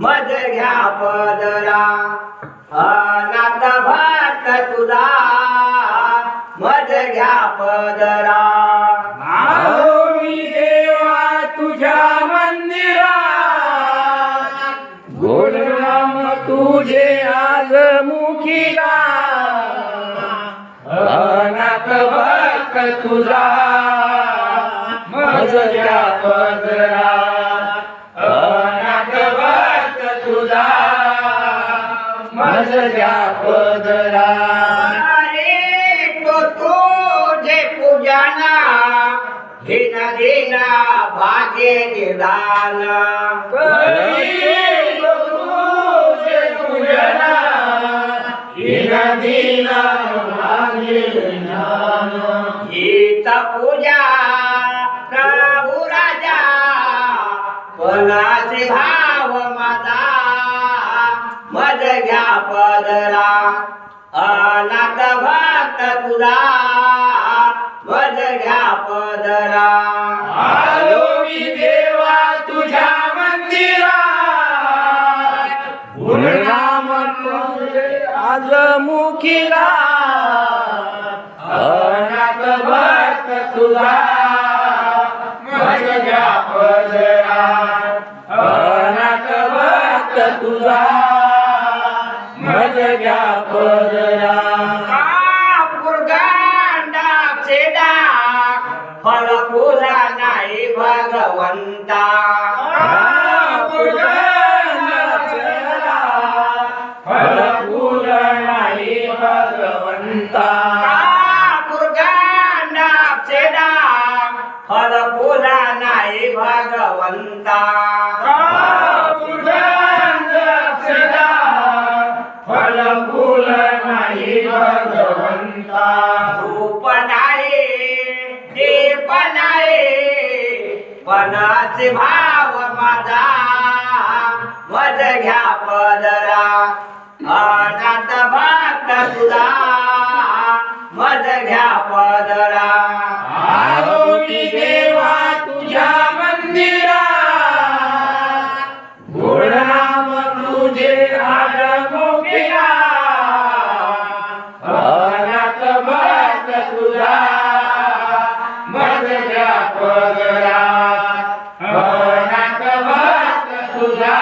मज घ्या पदरा अनाथ भक्त तुझा मज घ्या पदरा आलो मी देवा तुझ्या मंदिरात गोड नाम तुझे आज मुखीला अनाथ भक्त तुझा मज घ्या पदरा अनाथ भक्त तुझा मज घ्या पदरा तुझे पूजना हिन दिना भाग्य निदान तुझे पूजना हिन दिना भाग्य निदान गीत पूजा प्रभु राजा पणाचे भाव माझा मज घ्या पदरा अनाथ भक्त तुझा मज घ्या पदरा आलो मी देवा तुझ्या मंदिरात गुणनाम तुझे आज मुखीला अनाथ भक्त तुझा मज घ्या पदरा अनाथ भक्त तुझा मज घ्या पदरा फळ फुला नाही भगवंता फळ फुल नाही भगवंता फळ फुला नाही भगवंता फल फूल नाही भगवंता रूप नाही दीप नाही पणाचे भाव माझा मज घ्या पदरा अनाथ भक्त तुझा मज घ्या पदरा आलो मी देवा तुझ्या मंदिरात गोड नाम तुझे आज मुखीला अनाथ भक्त तुझा मज घ्या पदरा अनाथ भक्त तुझा